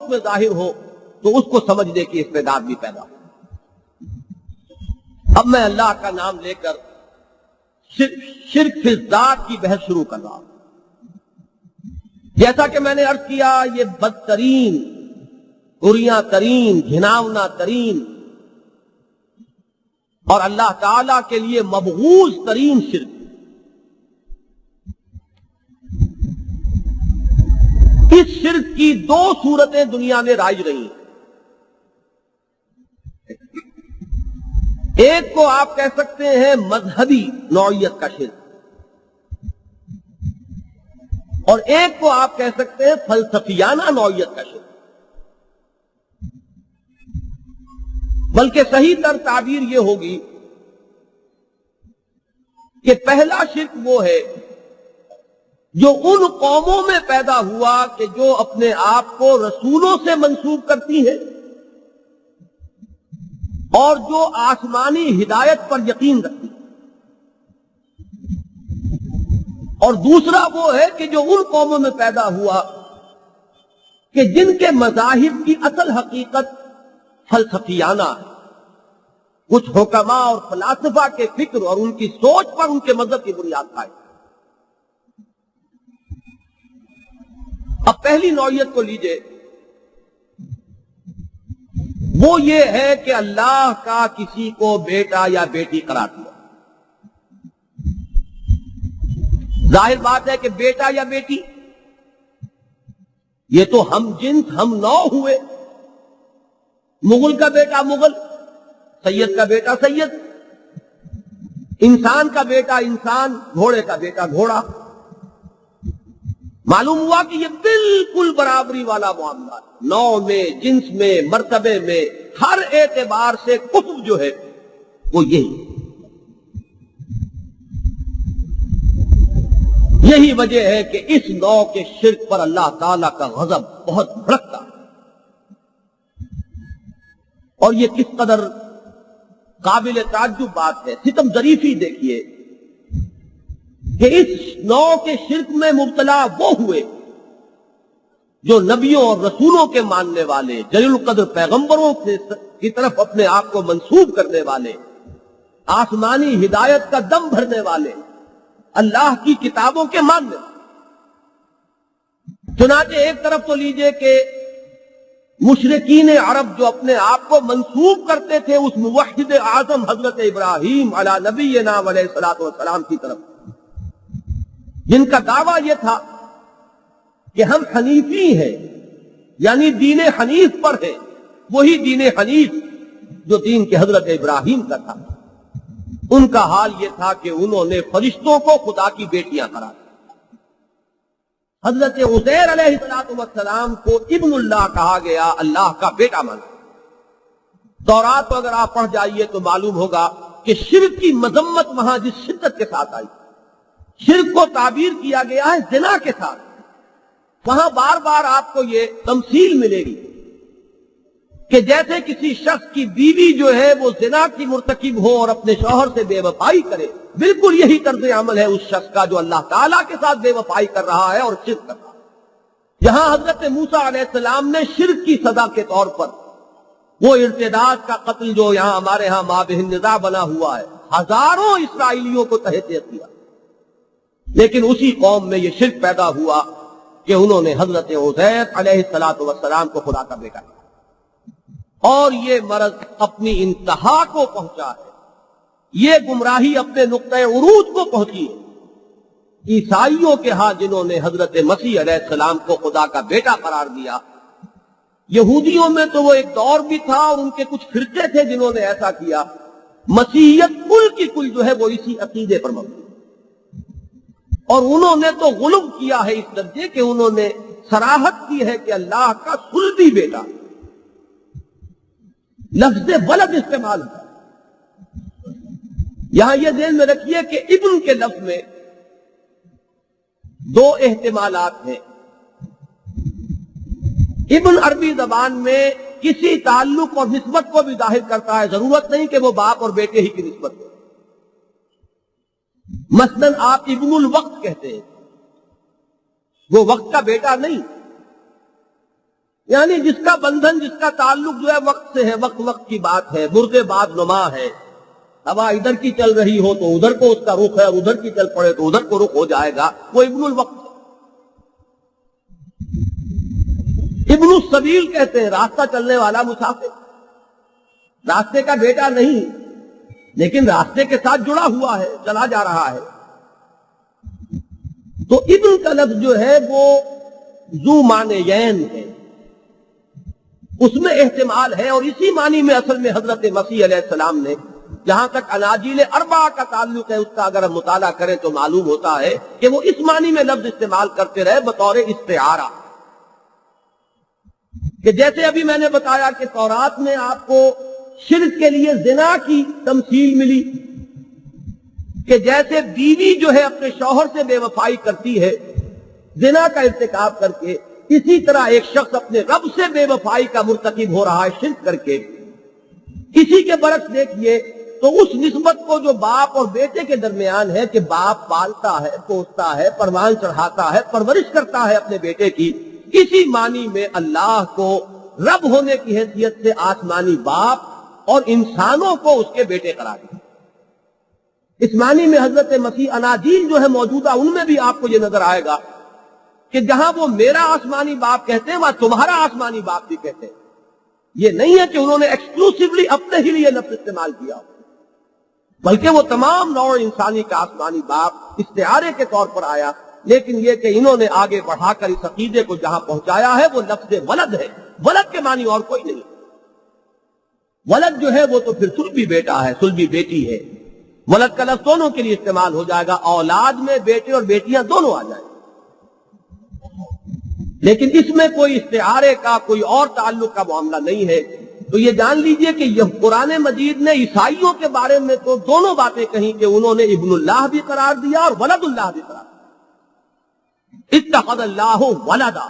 میں ظاہر ہو تو اس کو سمجھنے کی استعداد بھی پیدا ہو۔ اب میں اللہ کا نام لے کر شرک فی الذات کی بحث شروع کر رہا ہوں۔ جیسا کہ میں نے عرض کیا، یہ بدترین، بریاں ترین، گھناونا ترین اور اللہ تعالی کے لیے مبغوض ترین شرک۔ اس شرک کی دو صورتیں دنیا میں رائج رہی ہیں۔ ایک کو آپ کہہ سکتے ہیں مذہبی نوعیت کا شرک، اور ایک کو آپ کہہ سکتے ہیں فلسفیانہ نوعیت کا شرک۔ بلکہ صحیح تر تعبیر یہ ہوگی کہ پہلا شرک وہ ہے جو ان قوموں میں پیدا ہوا کہ جو اپنے آپ کو رسولوں سے منسوب کرتی ہیں اور جو آسمانی ہدایت پر یقین رکھتی ہیں، اور دوسرا وہ ہے کہ جو ان قوموں میں پیدا ہوا کہ جن کے مذاہب کی اصل حقیقت فلسفیانہ ہے، کچھ حکماء اور فلاسفہ کے فکر اور ان کی سوچ پر ان کے مذہب کی بنیاد پائے۔ اب پہلی نوعیت کو لیجئے، وہ یہ ہے کہ اللہ کا کسی کو بیٹا یا بیٹی قرار دیا۔ ظاہر بات ہے کہ بیٹا یا بیٹی یہ تو ہم جنس ہم نوع ہوئے، مغل کا بیٹا مغل، سید کا بیٹا سید، انسان کا بیٹا انسان، گھوڑے کا بیٹا گھوڑا۔ معلوم ہوا کہ یہ بالکل برابری والا معاملہ ہے، نوع میں، جنس میں، مرتبے میں، ہر اعتبار سے کفر جو ہے وہ یہی وجہ ہے کہ اس نوع کے شرک پر اللہ تعالی کا غضب بہت بھڑکتا، اور یہ کس قدر قابل تعجب بات ہے۔ ستم ظریفی دیکھیے کہ اس نوع کے شرک میں مبتلا وہ ہوئے جو نبیوں اور رسولوں کے ماننے والے، جلیل القدر پیغمبروں کی طرف اپنے آپ کو منسوب کرنے والے، آسمانی ہدایت کا دم بھرنے والے، اللہ کی کتابوں کے ماننے والے۔ چنانچہ ایک طرف تو لیجئے کہ مشرکین عرب جو اپنے آپ کو منسوب کرتے تھے اس موحد اعظم حضرت ابراہیم علی نبینا علیہ الصلوۃ والسلام کی طرف، جن کا دعویٰ یہ تھا کہ ہم حنیفی ہیں، یعنی دین حنیف پر ہے، وہی دین حنیف جو دین کے حضرت ابراہیم کا تھا۔ ان کا حال یہ تھا کہ انہوں نے فرشتوں کو خدا کی بیٹیاں قرار دیا۔ حضرت عزیر علیہ السلام کو ابن اللہ کہا گیا، اللہ کا بیٹا مانا۔ تورات کو اگر آپ پڑھ جائیے تو معلوم ہوگا کہ شرک کی مذمت وہاں جس شدت کے ساتھ آئی، شرک کو تعبیر کیا گیا ہے زنا کے ساتھ، وہاں بار بار آپ کو یہ تمثیل ملے گی کہ جیسے کسی شخص کی بیوی جو ہے وہ زنا کی مرتکب ہو اور اپنے شوہر سے بے وفائی کرے، بالکل یہی طرز عمل ہے اس شخص کا جو اللہ تعالیٰ کے ساتھ بے وفائی کر رہا ہے اور شرک کر رہا ہے۔ جہاں حضرت موسیٰ علیہ السلام نے شرک کی سزا کے طور پر وہ ارتداد کا قتل جو یہاں ہمارے ہاں مابہ النزاع بنا ہوا ہے، ہزاروں اسرائیلیوں کو تحت کیا، لیکن اسی قوم میں یہ شرک پیدا ہوا کہ انہوں نے حضرت عزیر علیہ السلام کو خدا کا بیٹا کہا، اور یہ مرض اپنی انتہا کو پہنچا ہے، یہ گمراہی اپنے نقطۂ عروج کو پہنچی ہے۔ عیسائیوں کے ہاں جنہوں نے حضرت مسیح علیہ السلام کو خدا کا بیٹا قرار دیا، یہودیوں میں تو وہ ایک دور بھی تھا اور ان کے کچھ فرقے تھے جنہوں نے ایسا کیا، مسیحیت کل کی کل جو ہے وہ اسی عقیدے پر مبنی، اور انہوں نے تو غلو کیا ہے اس درجے کہ انہوں نے صراحت کی ہے کہ اللہ کا صلبی بیٹا، لفظ ولد استعمال ہے۔ یہاں یہ ذہن میں رکھیے کہ ابن کے لفظ میں دو احتمالات ہیں۔ ابن عربی زبان میں کسی تعلق اور نسبت کو بھی ظاہر کرتا ہے، ضرورت نہیں کہ وہ باپ اور بیٹے ہی کی نسبت ہو۔ مثلاً آپ ابن الوقت کہتے ہیں، وہ وقت کا بیٹا نہیں، یعنی جس کا بندھن، جس کا تعلق جو ہے وقت سے ہے، وقت وقت کی بات ہے، مرد بعد نما ہے، ہوا ادھر کی چل رہی ہو تو ادھر کو اس کا رخ ہے، ادھر کی چل پڑے تو ادھر کو رخ ہو جائے گا، وہ ابن الوقت ہے۔ ابن السبیل کہتے ہیں راستہ چلنے والا مسافر، راستے کا بیٹا نہیں لیکن راستے کے ساتھ جڑا ہوا ہے، چلا جا رہا ہے۔ تو ابن کا لفظ جو ہے وہ ذو معنیین ہے، اس میں احتمال ہے، اور اسی معنی میں اصل میں حضرت مسیح علیہ السلام نے، جہاں تک اناجیل اربعہ کا تعلق ہے اس کا اگر ہم مطالعہ کریں تو معلوم ہوتا ہے کہ وہ اس معنی میں لفظ استعمال کرتے رہے بطور استعارہ، کہ جیسے ابھی میں نے بتایا کہ تورات میں آپ کو شرک کے لیے زنا کی تمثیل ملی، کہ جیسے بیوی جو ہے اپنے شوہر سے بے وفائی کرتی ہے زنا کا ارتکاب کر کے، اسی طرح ایک شخص اپنے رب سے بے وفائی کا مرتکب ہو رہا ہے شرک کر کے۔ اسی کے برعکس دیکھیے تو اس نسبت کو جو باپ اور بیٹے کے درمیان ہے کہ باپ پالتا ہے، پوستا ہے، پروان چڑھاتا ہے، پرورش کرتا ہے اپنے بیٹے کی، اسی معنی میں اللہ کو رب ہونے کی حیثیت سے آسمانی باپ اور انسانوں کو اس کے بیٹے قرار دیا۔ اس معنی میں حضرت مسیح اناجیل جو ہے موجودہ ان میں بھی آپ کو یہ نظر آئے گا کہ جہاں وہ میرا آسمانی باپ کہتے ہیں وہاں تمہارا آسمانی باپ بھی کہتے ہیں۔ یہ نہیں ہے کہ انہوں نے ایکسکلوسیولی اپنے ہی لیے لفظ استعمال کیا، بلکہ وہ تمام نوع انسانی کا آسمانی باپ استعارے کے طور پر آیا، لیکن یہ کہ انہوں نے آگے بڑھا کر اس عقیدے کو جہاں پہنچایا ہے وہ لفظ ولد ہے، ولد کے معنی اور کوئی نہیں۔ ولد جو ہے وہ تو پھر سلبی بیٹا ہے، سلبی بیٹی ہے، ولد کا لفظ دونوں کے لیے استعمال ہو جائے گا، اولاد میں بیٹے اور بیٹیاں دونوں آ جائیں، لیکن اس میں کوئی استعارے کا کوئی اور تعلق کا معاملہ نہیں ہے۔ تو یہ جان لیجئے کہ یہ قرآن مجید نے عیسائیوں کے بارے میں تو دونوں باتیں کہیں کہ انہوں نے ابن اللہ بھی قرار دیا اور ولد اللہ بھی قرار دیا، اتخذ اللہ ولدا،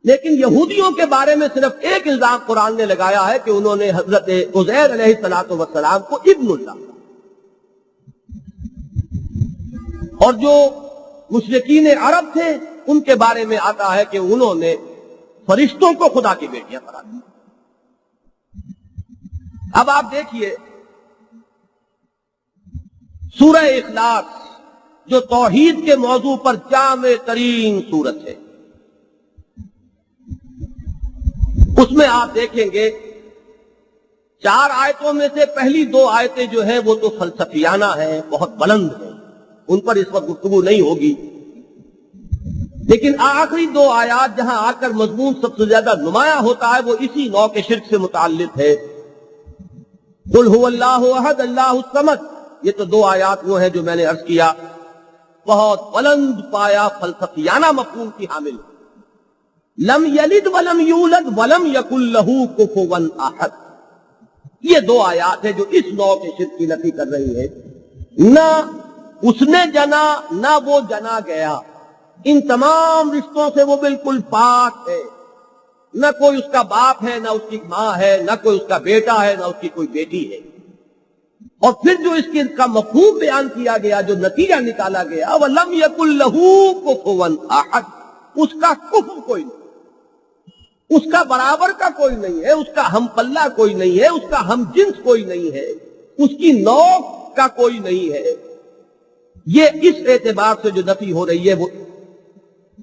لیکن یہودیوں کے بارے میں صرف ایک الزام قرآن نے لگایا ہے کہ انہوں نے حضرت عزیر علیہ السلام کو ابن اللہ، اور جو مشرکین عرب تھے ان کے بارے میں آتا ہے کہ انہوں نے فرشتوں کو خدا کی بیٹیاں قرار دی۔ اب آپ دیکھیے سورہ اخلاص جو توحید کے موضوع پر جامع ترین سورت ہے، اس میں آپ دیکھیں گے 4 آیتوں میں سے پہلی 2 آیتیں جو ہیں وہ تو فلسفیانہ ہیں، بہت بلند ہیں، ان پر اس وقت گفتگو نہیں ہوگی، لیکن آخری 2 آیات جہاں آ کر مضمون سب سے زیادہ نمایاں ہوتا ہے وہ اسی نوع کے شرک سے متعلق ہے۔ قل هو اللہ احد اللہ الصمد، یہ تو 2 آیات وہ ہیں جو میں نے عرض کیا بہت بلند پایا فلسفیانہ مفہوم کی حامل، لم یلد ولم یولد ولم یکن لہ کفوا احد، یہ 2 آیات ہیں جو اس نوع کے شرک کی نفی کر رہی ہے۔ نہ اس نے جنا نہ وہ جنا گیا، ان تمام رشتوں سے وہ بالکل پاک ہے، نہ کوئی اس کا باپ ہے، نہ اس کی ماں ہے، نہ کوئی اس کا بیٹا ہے، نہ اس کی کوئی بیٹی ہے۔ اور پھر جو اس کا مفہوم بیان کیا گیا، جو نتیجہ نکالا گیا، وَلَمْ يَكُنْ لَهُ كُفُوًا أَحَدٌ، اس کا کفو کوئی نہیں، اس کا برابر کا کوئی نہیں ہے، اس کا ہم پلہ کوئی نہیں ہے، اس کا ہم جنس کوئی نہیں ہے، اس کی نوع کا کوئی نہیں ہے۔ یہ اس اعتبار سے جو نفی ہو رہی ہے وہ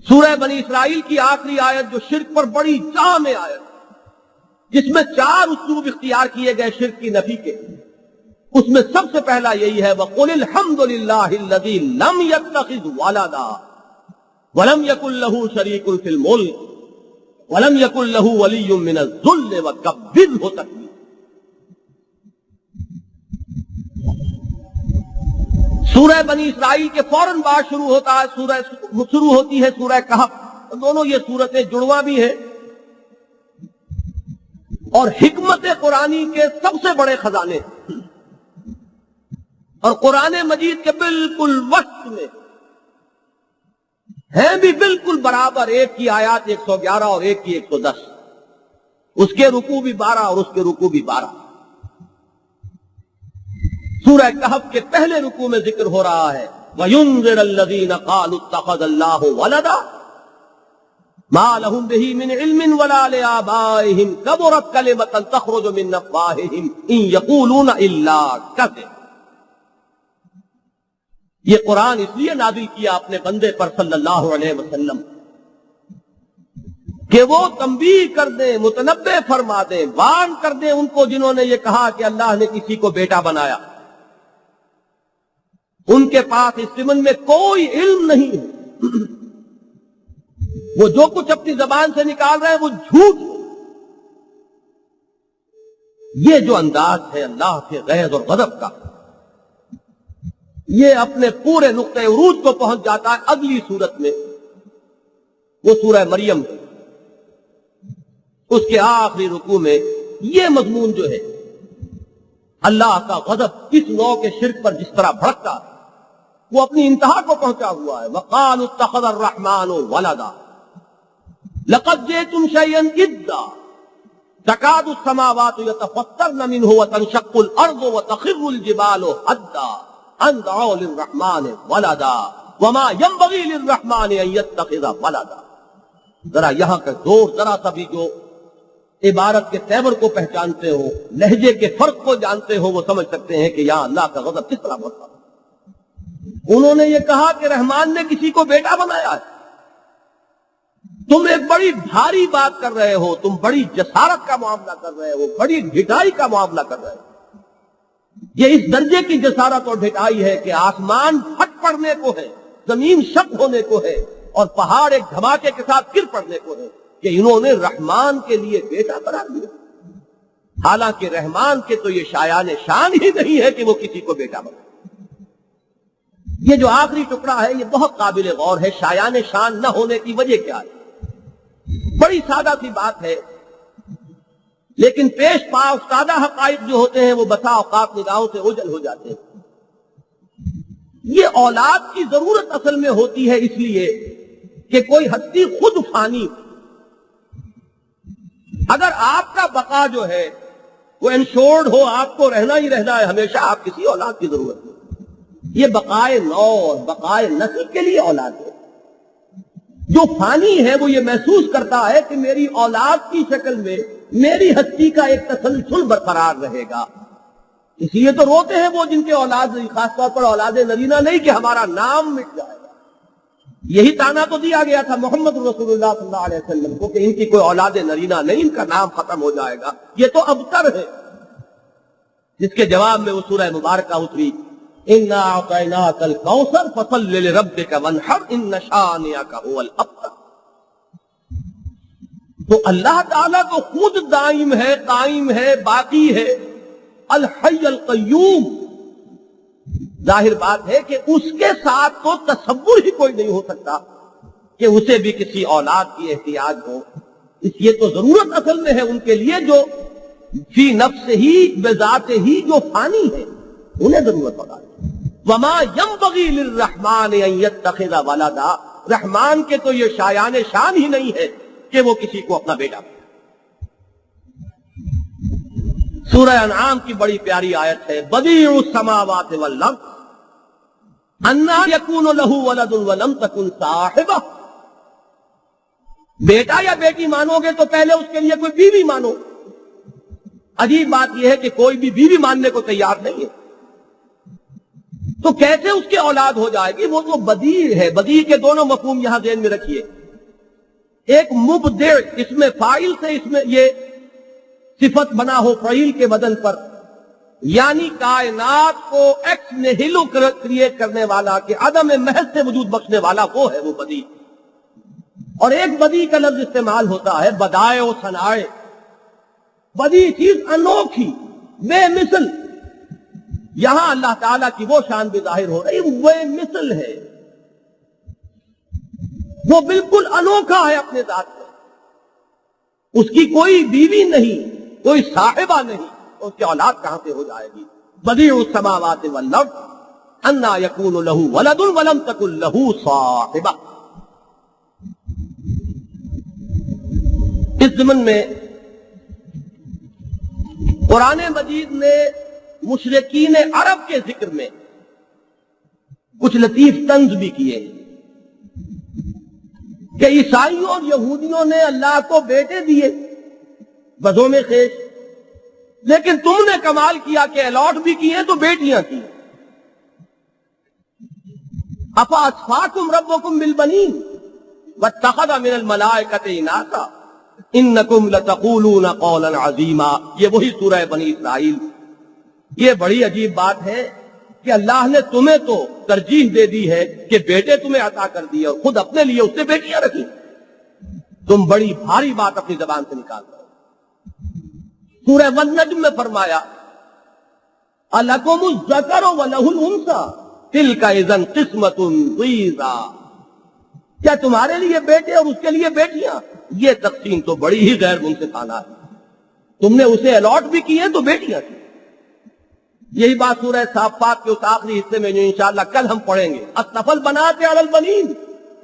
سورہ بنی اسرائیل کی آخری آیت جو شرک پر بڑی جامع آیت، جس میں 4 اسلوب اختیار کیے گئے شرک کی نفی کے، اس میں سب سے پہلا یہی ہے وَقُلِ الْحَمْدُ لِلَّهِ الَّذِي لَمْ يَتَّخِذْ وَلَدًا وَلَمْ يَكُنْ لَهُ شَرِيكٌ فِي الْمُلْكِ وَلَمْ يَكُنْ لَهُ وَلِيٌّ مِّنَ الذُّلِّ وَكَبِّرْهُ تَكْبِيرًا۔ سورہ بنی اسرائیل کے فوراً بعد شروع ہوتی ہے سورہ کہف، دونوں یہ صورتیں جڑواں بھی ہیں اور حکمت قرآنی کے سب سے بڑے خزانے، اور قرآن مجید کے بالکل وسط میں ہیں بھی بالکل برابر، ایک کی آیات 111 اور ایک کی 110، اس کے رکوع بھی 12 اور اس کے رکوع بھی 12۔ سورہ کہف کے پہلے رکوع میں ذکر ہو رہا ہے وَيُنذِرَ الَّذِينَ قَالُوا اتَّخَذَ اللَّهُ وَلَدًا، ما لهم به من علم ولا لآبائهم كبرت كلمة تخرج من أفواههم إن يقولون إلا كذب. یہ قرآن اس لیے نازل کیا اپنے بندے پر صلی اللہ علیہ وسلم کہ وہ تنبیہ کر دیں، متنبہ فرما دیں، وارن کر دیں ان کو جنہوں نے یہ کہا کہ اللہ نے کسی کو بیٹا بنایا. ان کے پاس اس ضمن میں کوئی علم نہیں ہے، وہ جو کچھ اپنی زبان سے نکال رہے ہیں وہ جھوٹ ہے. یہ جو انداز ہے اللہ کے غیظ اور غضب کا، یہ اپنے پورے نقطۂ عروج کو پہنچ جاتا ہے اگلی صورت میں، وہ سورہ مریم ہے. اس کے آخری رکوع میں یہ مضمون جو ہے اللہ کا غضب اس نوع کے شرک پر جس طرح بھڑکتا ہے وہ اپنی انتہا کو پہنچا ہوا ہے. وَقَالُوا اتَّخَذَ الرَّحْمَٰنُ وَلَدًا لَقَدْ جِئْتُمْ شَيْئًا إِدًّا تَكَادُ السَّمَاوَاتُ يَتَفَطَّرْنَ مِنْهُ وَتَنشَقُّ الْأَرْضُ وَتَخِرُّ الْجِبَالُ هَدًّا أَن دَعَوْا لِلرَّحْمَٰنِ وَلَدًا وَمَا يَنبَغِي لِلرَّحْمَٰنِ أَن يَتَّخِذَ وَلَدًا. ذرا یہاں کا زور، ذرا سا بھی جو عبارت کے تیور کو پہچانتے ہو، لہجے کے فرق کو جانتے ہو، وہ سمجھ سکتے ہیں کہ یہاں اللہ کا غضب کس طرح بڑھتا. انہوں نے یہ کہا کہ رحمان نے کسی کو بیٹا بنایا ہے. تم ایک بڑی بھاری بات کر رہے ہو، تم بڑی جسارت کا معاملہ کر رہے ہو، بڑی ڈھٹائی کا معاملہ کر رہے ہو. یہ اس درجے کی جسارت اور ڈھٹائی ہے کہ آسمان پھٹ پڑنے کو ہے، زمین شق ہونے کو ہے، اور پہاڑ ایک دھماکے کے ساتھ گر پڑنے کو ہے کہ انہوں نے رحمان کے لیے بیٹا قرار دیا. حالانکہ رحمان کے تو یہ شایان شان ہی نہیں ہے کہ وہ کسی کو بیٹا بنائے. یہ جو آخری ٹکڑا ہے یہ بہت قابل غور ہے. شایان شان نہ ہونے کی وجہ کیا ہے؟ بڑی سادہ سی بات ہے، لیکن پیش پا افتادہ حقائق جو ہوتے ہیں وہ بسا اوقات نگاہوں سے اوجھل ہو جاتے ہیں. یہ اولاد کی ضرورت اصل میں ہوتی ہے اس لیے کہ کوئی ہستی خود فانی. اگر آپ کا بقا جو ہے وہ انشورڈ ہو، آپ کو رہنا ہی رہنا ہے ہمیشہ، آپ کسی اولاد کی ضرورت نہیں. یہ بقائے نو اور بقائے نسل کے لیے اولاد ہے. جو فانی ہے وہ یہ محسوس کرتا ہے کہ میری اولاد کی شکل میں میری ہستی کا ایک تسلسل برقرار رہے گا. اس لیے تو روتے ہیں وہ جن کے اولاد نہیں، خاص طور پر اولاد نرینہ نہیں، کہ ہمارا نام مٹ جائے گا. یہی تانا تو دیا گیا تھا محمد رسول اللہ صلی اللہ علیہ وسلم کو کہ ان کی کوئی اولاد نرینہ نہیں، ان کا نام ختم ہو جائے گا. یہ تو ابتر ہے، جس کے جواب میں وہ سورہ مبارکہ اتری، اِنَّا أَعْطَيْنَاكَ الْكَوْثَرَ فَصَلِّ لِرَبِّكَ وَانْحَرْ إِنَّ شَانِئَكَ هُوَ الْأَبْتَرُ. تو اللہ تعالیٰ تو خود دائم ہے، قائم ہے، باقی ہے، الحی القیوم. ظاہر بات ہے کہ اس کے ساتھ تو تصور ہی کوئی نہیں ہو سکتا کہ اسے بھی کسی اولاد کی احتیاج ہو. اس لیے تو ضرورت اصل میں ہے ان کے لیے جو فی نفس ہی بذات ہی جو فانی ہے، انہیں ضرورت ہوتا ہے. وما ينبغي للرحمن ان يتخذ ولدا. رحمان کے تو یہ شایان شان ہی نہیں ہے کہ وہ کسی کو اپنا بیٹا بنائے. سورہ انعام کی بڑی پیاری آیت ہے، بدیع السماوات والارض انا یکون له ولد ولم تکن صاحبہ. بیٹا یا بیٹی مانو گے تو پہلے اس کے لیے کوئی بیوی مانو. عجیب بات یہ ہے کہ کوئی بھی بیوی ماننے کو تیار نہیں ہے، تو کیسے اس کی اولاد ہو جائے گی؟ وہ تو بدیع ہے. بدیع کے دونوں مفہوم یہاں ذہن میں رکھیے. ایک مبدع، اس میں فاعل سے اس میں یہ صفت بنا ہو فعیل کے بدن پر، یعنی کائنات کو ایکس نہیلو کریٹ کرنے والا، کہ عدم محض سے وجود بخشنے والا، وہ ہے وہ بدیع. اور ایک بدیع کا لفظ استعمال ہوتا ہے بدائع و صنائع. بدیع چیز انوکھی، بے مثل. یہاں اللہ تعالیٰ کی وہ شان بھی ظاہر ہو رہی، وہ مثل ہے، وہ بالکل انوکھا ہے اپنے ذات میں. اس کی کوئی بیوی نہیں، کوئی صاحبہ نہیں، اس کی اولاد کہاں سے ہو جائے گی؟ بدیع السماوات والارض انا یکون له ولد ولم تکن له صاحبہ. اس ضمن میں قرآن مجید نے مشرکین عرب کے ذکر میں کچھ لطیف طنز بھی کیے. کہ عیسائیوں اور یہودیوں نے اللہ کو بیٹے دیے بزوں میں خیش، لیکن تم نے کمال کیا کہ الاٹ بھی کیے تو بیٹیاں کی۔ افاصفاکم ربکم بالبنین واتخذ من الملائکۃ اناثا انکم لتقولون قولا عظیما۔ یہ وہی سورہ بنی اسرائیل۔ یہ بڑی عجیب بات ہے کہ اللہ نے تمہیں تو ترجیح دے دی ہے کہ بیٹے تمہیں عطا کر دیے اور خود اپنے لیے اس سے بیٹیاں رکھی۔ تم بڑی بھاری بات اپنی زبان سے نکال رہے ہو۔ سورہ والنجم میں فرمایا الکم الذکر ولہ الانثی تلک اذا قسمۃ ضیزی، کیا تمہارے لیے بیٹے اور اس کے لیے بیٹیاں؟ یہ تقسیم تو بڑی ہی غیر منصفانہ ہے۔ تم نے اسے الاٹ بھی کی ہے تو بیٹیاں کی۔ یہی بات سورہ صافات کے اس آخری حصے میں جو انشاءاللہ کل ہم پڑھیں گے، اصطفی البنات علی البنین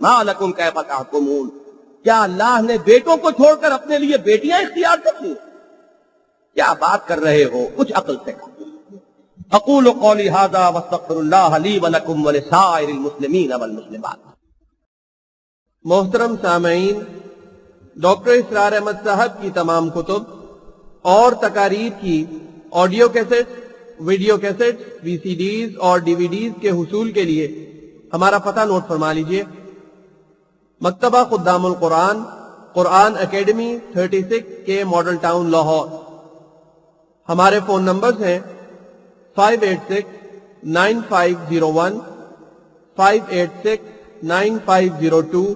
ما لکم کیف تحکمون، کیا اللہ نے بیٹوں کو چھوڑ کر اپنے لیے بیٹیاں اختیار کر لی؟ کیا بات کر رہے ہو، کچھ عقل سے۔ اقول قولی ھذا واستغفر اللہ لی ولکم ولسائر المسلمین والمسلمات۔ محترم سامعین، ڈاکٹر اسرار احمد صاحب کی تمام کتب اور تقاریر کی آڈیو کیسٹ، ویڈیو کیسٹ، وی سی ڈیز اور ڈی وی ڈیز کے حصول کے لیے ہمارا پتہ نوٹ فرما لیجئے۔ مکتبہ خدام القرآن، قرآن اکیڈمی 36 کے ماڈل ٹاؤن لاہور۔ ہمارے فون نمبرز ہیں 586-9501، 586-9502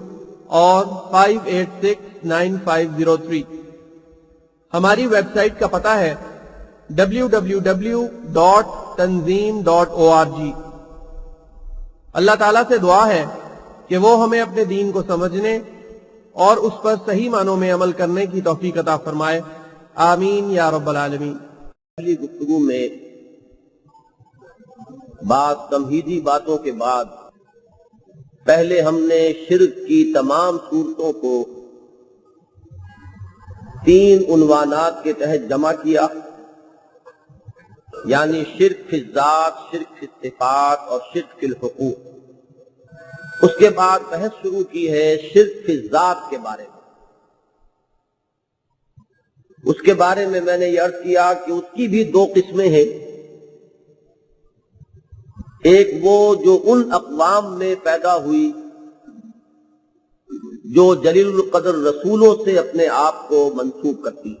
اور 586-9503۔ ہماری ویب سائٹ کا پتہ ہے www.tanzeem.org۔ اللہ تعالیٰ سے دعا ہے کہ وہ ہمیں اپنے دین کو سمجھنے اور اس پر صحیح معنوں میں عمل کرنے کی توفیق عطا فرمائے، آمین یا رب العالمین۔ پہلی گفتگو میں بعض تمہیدی باتوں کے بعد پہلے ہم نے شرک کی تمام صورتوں کو 3 عنوانات کے تحت جمع کیا، یعنی شرک فی الذات، شرک فی الصفات اور شرک فی الحقوق۔ اس کے بعد بحث شروع کی ہے شرک فی الذات کے بارے میں۔ اس کے بارے میں نے یہ عرض کیا کہ اس کی بھی 2 قسمیں ہیں۔ ایک وہ جو ان اقوام میں پیدا ہوئی جو جلیل القدر رسولوں سے اپنے آپ کو منسوب کرتی،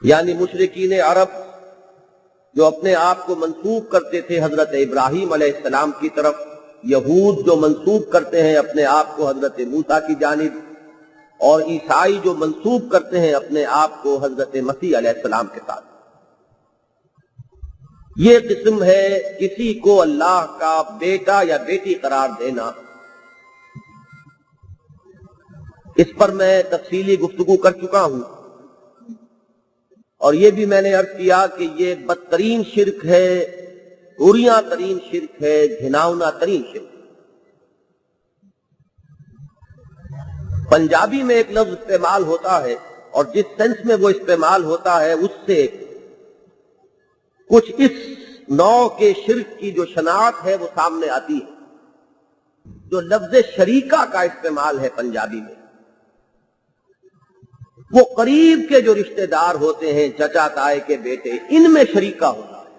یعنی مشرکین عرب جو اپنے آپ کو منسوب کرتے تھے حضرت ابراہیم علیہ السلام کی طرف، یہود جو منسوب کرتے ہیں اپنے آپ کو حضرت موسیٰ کی جانب، اور عیسائی جو منسوب کرتے ہیں اپنے آپ کو حضرت مسیح علیہ السلام کے ساتھ۔ یہ قسم ہے کسی کو اللہ کا بیٹا یا بیٹی قرار دینا۔ اس پر میں تفصیلی گفتگو کر چکا ہوں، اور یہ بھی میں نے عرض کیا کہ یہ بدترین شرک ہے، عریاں ترین شرک ہے، گھناؤنا ترین شرک۔ پنجابی میں ایک لفظ استعمال ہوتا ہے، اور جس سینس میں وہ استعمال ہوتا ہے اس سے کچھ اس نوع کے شرک کی جو شناخت ہے وہ سامنے آتی ہے۔ جو لفظ شریکہ کا استعمال ہے پنجابی میں، وہ قریب کے جو رشتہ دار ہوتے ہیں، چچا تائے کے بیٹے، ان میں شریکہ ہوتا ہے،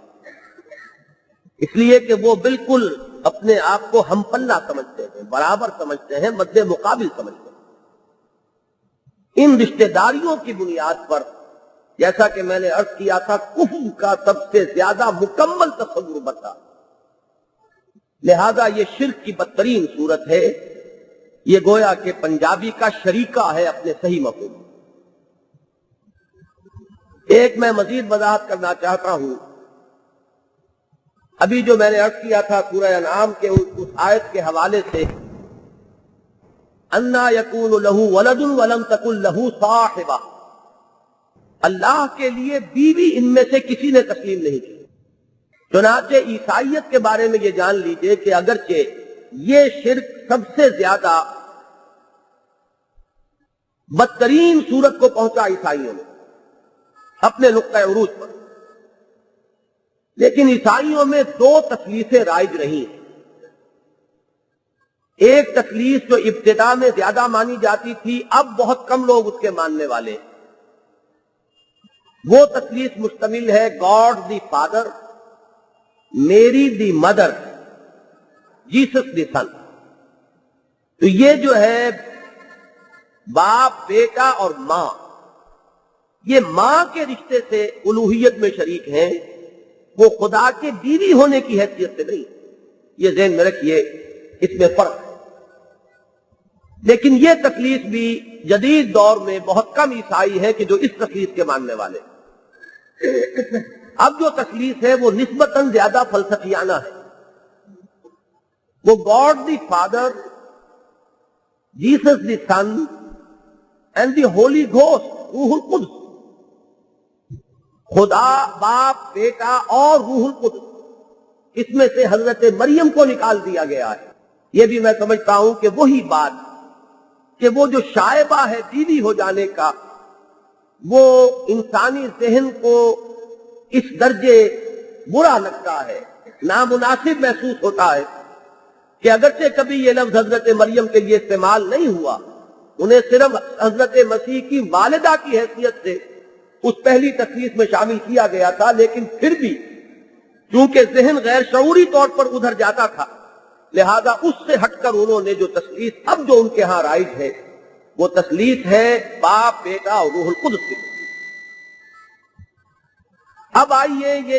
اس لیے کہ وہ بالکل اپنے آپ کو ہم پلہ سمجھتے ہیں، برابر سمجھتے ہیں، مد مقابل سمجھتے ہیں۔ ان رشتہ داریوں کی بنیاد پر، جیسا کہ میں نے عرض کیا تھا، کفر کا سب سے زیادہ مکمل تصور بتا، لہذا یہ شرک کی بدترین صورت ہے۔ یہ گویا کہ پنجابی کا شریکہ ہے اپنے صحیح مفہوم۔ ایک میں مزید وضاحت کرنا چاہتا ہوں، ابھی جو میں نے عرض کیا تھا سورہ انعام کے اس آیت کے حوالے سے، اَنَّا يَكُونُ لَهُ وَلَدٌ وَلَمْ تَكُنْ لَهُ صَاحِبَةٌ، اللہ کے لیے بیوی ان میں سے کسی نے تسلیم نہیں کی۔ چنانچہ عیسائیت کے بارے میں یہ جان لیجئے کہ اگرچہ یہ شرک سب سے زیادہ بدترین صورت کو پہنچا عیسائیوں نے اپنے نقطہ عروج پر، لیکن عیسائیوں میں 2 تثلیثیں رائج رہی ہیں۔ ایک تکلیف جو ابتدا میں زیادہ مانی جاتی تھی اب بہت کم لوگ اس کے ماننے والے ہیں۔ وہ تکلیف مشتمل ہے گاڈ دی فادر، میری دی مدر، جیسس دی سن۔ تو یہ جو ہے باپ، بیٹا اور ماں، یہ ماں کے رشتے سے الوہیت میں شریک ہیں، وہ خدا کے بیوی ہونے کی حیثیت سے نہیں۔ یہ ذہن میں رکھیے، اس میں فرق ہے۔ لیکن یہ تکلیف بھی جدید دور میں بہت کم عیسائی ہے کہ جو اس تکلیف کے ماننے والے۔ اب جو تکلیف ہے وہ نسبتاً زیادہ فلسفیانہ ہے۔ وہ God the Father, Jesus the Son and the Holy Ghost, روح القدس، خدا، باپ، بیٹا اور روح القدس، اس میں سے حضرت مریم کو نکال دیا گیا ہے۔ یہ بھی میں سمجھتا ہوں کہ وہی بات کہ وہ جو شائبہ ہے بیوی ہو جانے کا، وہ انسانی ذہن کو اس درجے برا لگتا ہے، نامناسب محسوس ہوتا ہے کہ اگرچہ کبھی یہ لفظ حضرت مریم کے لیے استعمال نہیں ہوا، انہیں صرف حضرت مسیح کی والدہ کی حیثیت سے اس پہلی تکلیف میں شامل کیا گیا تھا، لیکن پھر بھی چونکہ ذہن غیر شعوری طور پر ادھر جاتا تھا، لہذا اس سے ہٹ کر انہوں نے جو تثلیث اب جو ان کے ہاں رائج ہے وہ تثلیث ہے باپ، بیٹا اور روح القدس کی۔ اب آئیے یہ